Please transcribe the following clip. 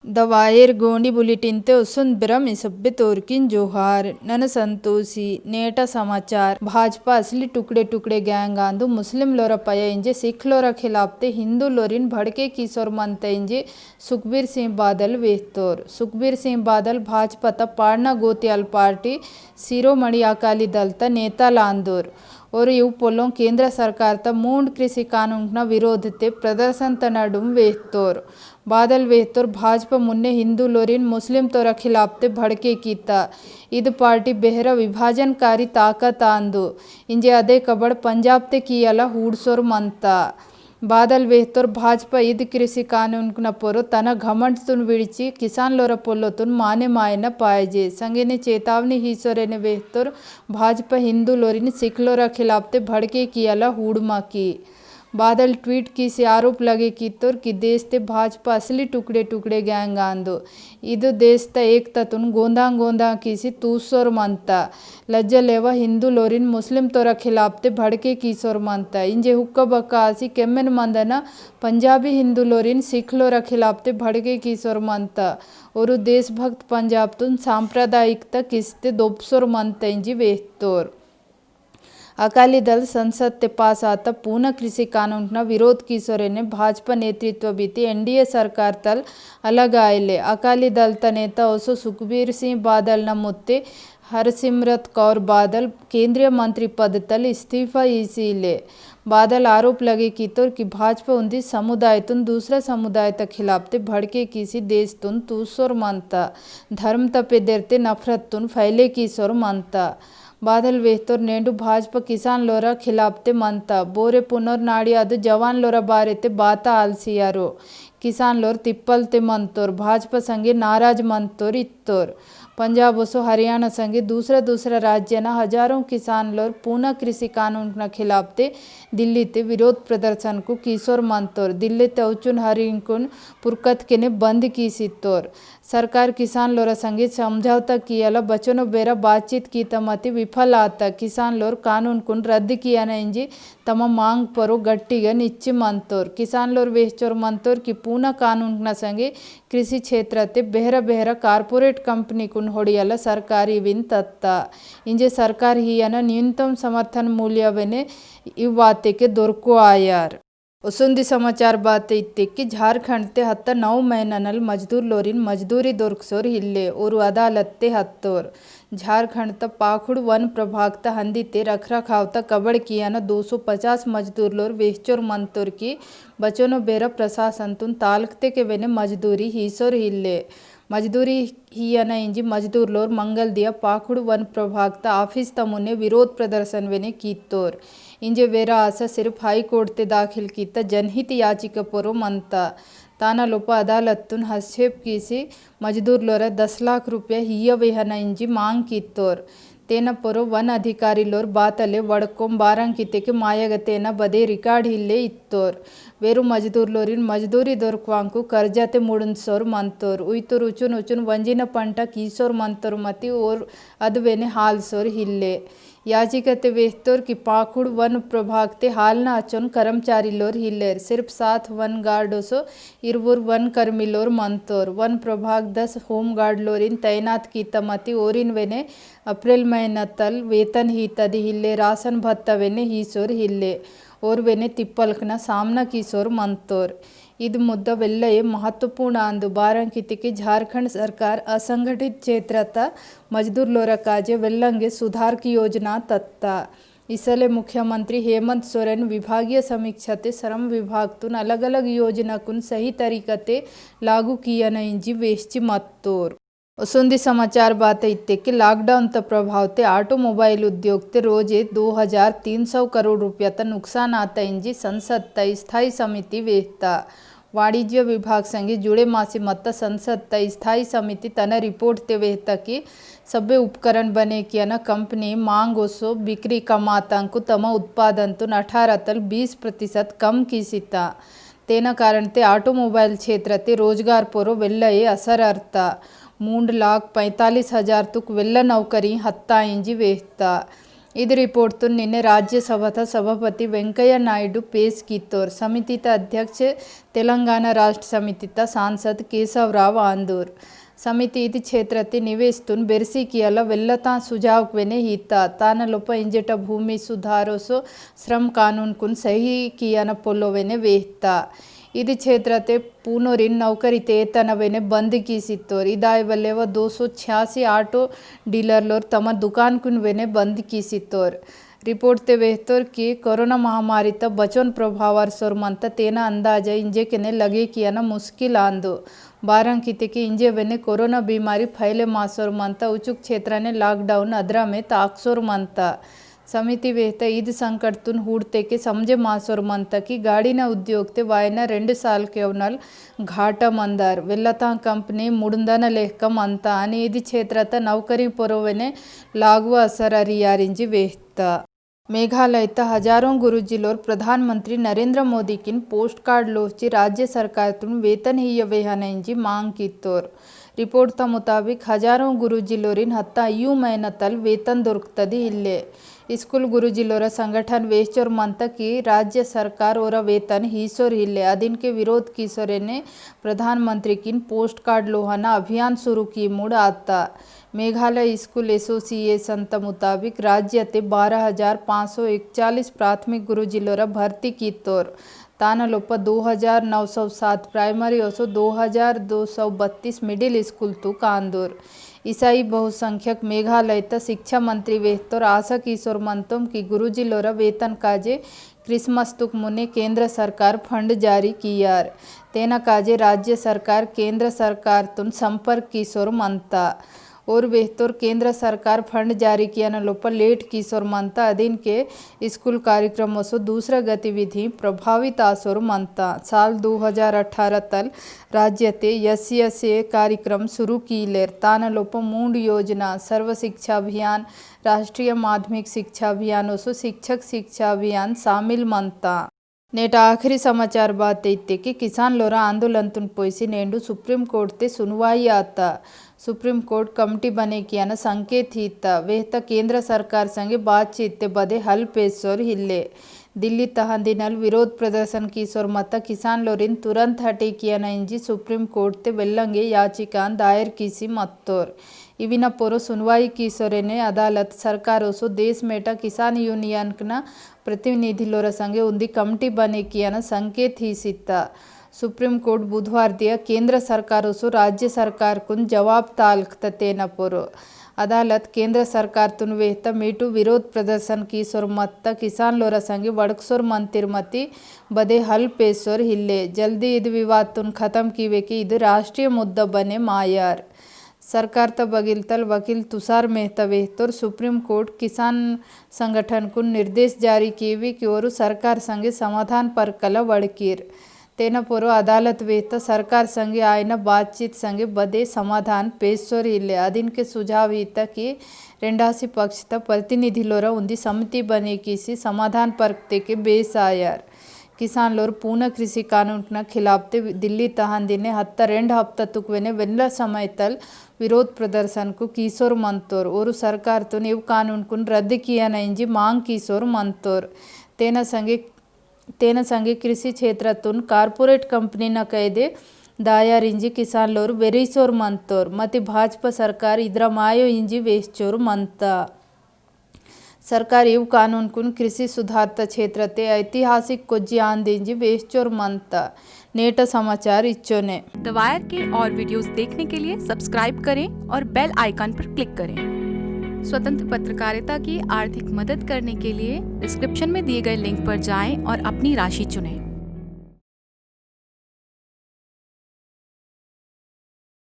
दवायर Gondi bulletin ते उसन बिरम इसब्बे तोरकिन जोहार none Santoshi नेटा समाचार भाजपा असली टुकड़े टुकड़े गैंग आंदू मुस्लिम लोरा पया इंजे सिख लोरा खिलाफते हिंदू लोरिन भड़के किशोर मनता इंजे सुखबीर सिंह बादल वेतोर सुखबीर सिंह बादल भाजपा ता पाड़ना गोत्याल पार्टी शिरोमणि अकाली दल ता नेता लांदोर और इव पोलों केंद्र सरकार ता मूंड कृषि कानून विरोधते प्रदर्शन ता नडुम वेतोर बादल वेतोर भाजपा मुन्ने हिंदू लोरिन मुस्लिम तोरा खिलाफते भड़के कीता इद पार्टी बेहरा विभाजनकारी ताकत आंदू इंजे अदे कबड़ पंजाब ते कियला हूडसोर मनता बादल वेतोर भाजपा इद कृषि कानून पोरो तन घमंड तुन विड़ची किसान लोरा पोलो तुन माने मायना पायजे संगेने चेतावनी हिसोरेने वेतोर भाजपा हिंदू लोरिन सिख लोरा खिलाफते भड़के कियला हूडमा की बादल ट्वीट की से आरोप लगे कि तोर कि देश ते भाजपा असली टुकड़े टुकड़े गैंग आंदो इदो देश ता एक तुन गोंदा गोंदा किसी तूसोर मनता लज्जा लेवा हिंदू लोरिन मुस्लिम तोरा खिलाफते भड़के किशोर मनता इंजे हुक्का बक्का आसी केम्मेन मंदना पंजाबी हिंदू लोरिन सिख लोरा खिलाफते भड़के किशोर मनता और देशभक्त पंजाब तुन सांप्रदायिकता किसते दोपसोर मनता इंजी वेतोर अकाली दल संसद ते पास आता पूना कृषि कानून विरोध किशोरेने भाजपा नेतृत्व बीती एनडीए सरकार तल अलग आयले अकाली दल ता नेता ओसो सुखबीर सिंह बादल न मुत्ते हरसिमरत कौर बादल केंद्रीय मंत्री पद तल इस्तीफा इसीले बादल आरोप लगे कि तोर कि भाजपा उन्दी समुदाय तुन दूसरा समुदाय तक खिलाफते भड़के किसी देश तुन तूसोर मनता धर्म तपे देरते नफरत तुन फैले किशोर मनता बादल वेतोर नेंडु भाजपा किसान लोरा खिलाफते मनता बोरे पुनर्नाड़ी अद जवान लोरा बारेते बाता आलसियारो किसान लोर तिप्पल ते मनतोर भाजपा संगे नाराज मनतोर इत्तोर पंजाब ओसो हरियाणा संगे दूसरा दूसरा राज्य न हजारों किसान लोर पूना कृषि कानून न खिलाफते दिल्ली ते विरोध प्रदर्शन को किशोर मनतोर दिल्ली ते औचुन हरिंकुन पुरकत के ने बंद की सित्तोर सरकार किसान लोरा संगे समझौता कियाला बचनो बेरा बातचीत की तमति विफल आता किसान लोर कानून कुन रद्द किया न इंजी तम मांग परो गट्टिगा निच्ची मनतोर किसान लोर वेचोर मनतोर कि पूना कानून न संगे कृषि क्षेत्र ते बेहरा बेहरा कार्पोरेट कंपनी कुन ಹೊಡಿಯಲ್ಲ ಸರ್ಕಾರಿ ವಿನ್ ತತ್ತ ಇಂಜೆ ಸರ್ಕಾರ ಹಿಯನ न्यूनतम समर्थन मूल्य वेने इवाते के दोरको आयार उसुंदी समाचार बात इत्ते कि झारखंड ते हत्ता 9 महीननल मजदूर लोरिन मजदूरी दोरकसोर हिल्ले और अदालत ते हत्तोर झारखंड त पाखुड़ वन प्रभाग त हंदी ते रखरखाव त कबड़ किया न 250 मजदूर लोर वेचोर मंतोर की बचोनो बेरा प्रशासन तुन तालकते के वेने मजदूरी हिसोर हिल्ले मजदूरी हियन इंजी मजदूर लोर मंगल दिया पाखुड़ वन प्रभाग ता ऑफिस तमुने विरोध प्रदर्शन वेने कीतोर इंजे वेरा आशा सिर्फ हाई कोर्ट ते दाखिल कीता जनहित याचिका पोरो मनता ताना लोप अदालत तुन हस्तक्षेप कीसी मजदूर लोरा 10 लाख रुपया हिय वेहना इंजी मांग कीतोर तेना पोरो वन अधिकारी लोर बातले वड़कोम बारंकिते के मायगतेना बदे रिकार्ड हिल्ले इत्तोर वेरु मजदूर लोरिन मजदूरी दोरक्वांकु कर्जाते मुडुनसोर मंतोर उइतोर उचुन उचुन वंजिन पंट कीसोर मंतोर मति और अदवेने हालसोर हिल्ले याचिकते वेस्तोर की पाखुड़ वन प्रभाग ते हालना अचोन कर्मचारी लोर हिल्लेर सिर्फ 7 वन गार्डोसो इरवुर वन कर्मी लोर मंतोर वन प्रभाग 10 होम गार्ड लोरिन तैनात की तमति ओरिन वेने अप्रैल महीना तल वेतन ही तदी हिल्ले राशन भत्ता वेने हीसोर हिल्ले और वेने तिप्पलकना सामना कीसोर मंतोर इद मुद्दा वेल्लये महत्वपूर्ण आंदु बारंकिति की झारखंड सरकार असंगठित क्षेत्रता मजदूर लोरा काजे वेल्लंगे सुधार की योजना तत्ता इसले मुख्यमंत्री हेमंत सोरेन विभागीय समीक्षा ते श्रम विभाग तुन अलग अलग योजना कुन सही तरीकते लागू किया न इंजी वेश्ची मत्तोर उसुंदी समाचार बात इत्ते कि लॉकडाउन त प्रभाव ते ऑटोमोबाइल उद्योग ते रोजे 2300 करोड़ रुपया त नुकसान आता इंजी संसद त स्थायी समिति वेहता वाणिज्य विभाग संगे जुड़े मासी मत्त संसद त स्थायी समिति तन रिपोर्ट ते वेहता कि सभ्य उपकरण बने किया न कंपनी मांग ओसो बिक्री कमातांकु तम उत्पादन तुन 18 तल 20% कम कीसिता तेना कारण ते ऑटोमोबाइल क्षेत्र ते रोजगार पोरो वेल्लये असर अर्ता 3,45,000 तुक वेल्ला नौकरी हत्ता इंजी वेहता ಇದು ರಿಪೋರ್ಟ್ ನಿನ್ನೆ ರಾಜ್ಯಸಭಾದ ಸಭಾಪತಿ ವೆಂಕಯ್ಯ ನಾಯ್ಡು ಪೇಶ್ ಕಿತ್ತೋರ್ ಸಮಿತಿತ ಅಧ್ಯಕ್ಷ ತೆಲಂಗಾಣ ರಾಷ್ಟ್ರ ಸಮಿತಿತ सांसद केशवराव आंदूर समिति इति क्षेत्रते निवेस्तून बेरसी कियाला वेल्लता सुझाव वेने हिता ताना लोप इंजेट भूमि सुधारोसो श्रम कानून कुन सही कियाना पोलोवेने वेहता ಇದು ಕ್ಷೇತ್ರತೆ ಪೂನೂರಿನ ನೌಕರಿ ತೇತನವೇನೆ ಬಂದ್ ಕೀಸಿತ್ತೋರು ಇದಾಯವಲ್ಲೇವ 286 ಆಟೋ डीलर तम दुकान कुन वेने बंद कीसितोर रिपोर्ट ते वेहतोर कि कोरोना महामारी त बचोन प्रभावर सोर मंत तेना अंदाजा इंजे केने लगे किया ना मुश्किल आंदो बारं किते कि इंजे वेने कोरोना बीमारी फैले मासोर मंत उचुक क्षेत्र ने लॉकडाउन अद्रा में ताक्सोर मंत समिति वेहता ईद संकटतुन हूड़ते के समझे मासोर मंत की गाड़ीना उद्योगते वायना 2 साल के अवनल घाटा मंदार वेल्लता कंपनी मुडंदन लेखकम अंत आणि इदी क्षेत्रत नौकरी पोरोवेने लागुव असर अरियारिंजी वेहता मेघालयत हजारों गुरुजिलोर प्रधानमंत्री नरेंद्र मोदी किन पोस्ट कार्ड लोची राज्य सरकार तुन वेतन ही वेहनंजी मांग कितोर रिपोर्ट ತ मुताबिक हजारों गुरुजिलोरिन हत्ता यू मेहनतल वेतन दोरुक्तदी इल्ले स्कूल गुरुजिलोर संगठन वेश्चोर मंत की राज्य सरकार और वेतन हीसोर हिल्ले अदिन के विरोध कीसोरे ने प्रधानमंत्री किन पोस्ट कार्ड लोहाना अभियान शुरू की मूड आता मेघालय स्कूल एसोसिएशन त मुताबिक राज्यते 12,541 प्राथमिक गुरुजिलोर भर्ती कीतोर तानलोप 2,907 प्राइमरी और 2,232 मिडिल स्कूल तू कांदूर ईसाई बहुसंख्यक मेघालय त शिक्षा मंत्री वेहतोर आशा किशोर मंतोम की गुरुजिलोर वेतन काजे क्रिसमस तुक मुने केंद्र सरकार फंड जारी कियार तेना काजे राज्य सरकार केंद्र सरकार तुन संपर्क किशोर मंता और वेहतोर केंद्र सरकार फंड जारी किया न लोप लेट किशोर मंता अधीन के स्कूल कार्यक्रमों से दूसरा गतिविधि प्रभावित आसोर मंता साल 2018 तल राज्यते एस कार्यक्रम शुरू की लेर तान लोप मूंड योजना सर्व शिक्षा अभियान राष्ट्रीय माध्यमिक शिक्षा अभियान सो शिक्षक शिक्षा अभियान शामिल मंता नेट आखिरी समाचार बात इत्ते कि किसान लोरा आंदोलन तुन पोइसी नेंडु सुप्रीम कोर्ट ते सुनवाई आता सुप्रीम कोर्ट कमिटी बने किया न संकेत हिता वेहता केंद्र सरकार संगे बातचीत बदे हल पेशोर हिल्ले दिल्ली तहंदिनल विरोध प्रदर्शन कीसोर मत किसान लोरिन तुरंत हटे किया न इंजी सुप्रीम कोर्ट ते वेल्लंगे याचिकान दायर कीसी मत्तोर इविन पोरो सुनवाई कीसोरेने अदालत सरकारों देश मेटा किसान यूनियन न प्रतिनिधि लोर संगे उंदी कमिटी बने किया न संकेत ही सित्ता सुप्रीम कोर्ट बुधवार दिया केंद्र सरकारों राज्य सरकार कुन जवाब ताल्कते न पोरो अदालत केंद्र सरकार तुन वेहता मीटू विरोध प्रदर्शन कीसोर मत्त किसान लोर संगे वड़कसोर मंतिरमती बदे हल पेशोर हिल्ले जल्दी इद विवाद तुन खत्म कीवे कि इद राष्ट्रीय मुद्दा बने मायार सरकार त बगिलतल वकील तुषार मेहता वेहतोर सुप्रीम कोर्ट किसान संगठन को निर्देश जारी किए कि और सरकार संगे समाधान पर कल वड़कीर तेन पोरो अदालत वेहता सरकार संगे आयन बातचीत संगे बदे समाधान पेशोर इल्ले अदिन के सुझाव हिता कि रेंडासी पक्ष त प्रतिनिधि लोर उंदी समिति बने किसी समाधान परकते के बेस आयार किसान लोर पूर्ण कृषि कानून न खिलाफते दिल्ली तहंदिने 2 हफ्ता तुकवेने वेल्ला समय तल विरोध प्रदर्शन को कीसोर मंतोर और सरकार तो नीव कानून कुन रद्द किया नंजी मांग कीसोर मंतोर तेना संगे कृषि क्षेत्रतून कार्पोरेट कंपनी न कैदे दायार इंजी किसान लोर वेरीसोर मंतोर मति भाजपा सरकार इद्र मायो इंजी वेश्चोर मंता सरकार इव कानून कुन कृषि सुधारत क्षेत्रते ऐतिहासिक कोज्जी आंदिंजी वेश्चोर मंता नेट समाचार इच्चोने द वायर के और वीडियोस देखने के लिए सब्सक्राइब करें और बेल आइकन पर क्लिक करें। स्वतंत्र पत्रकारिता की आर्थिक मदद करने के लिए डिस्क्रिप्शन में दिए गए लिंक पर जाएं और अपनी राशि चुनें।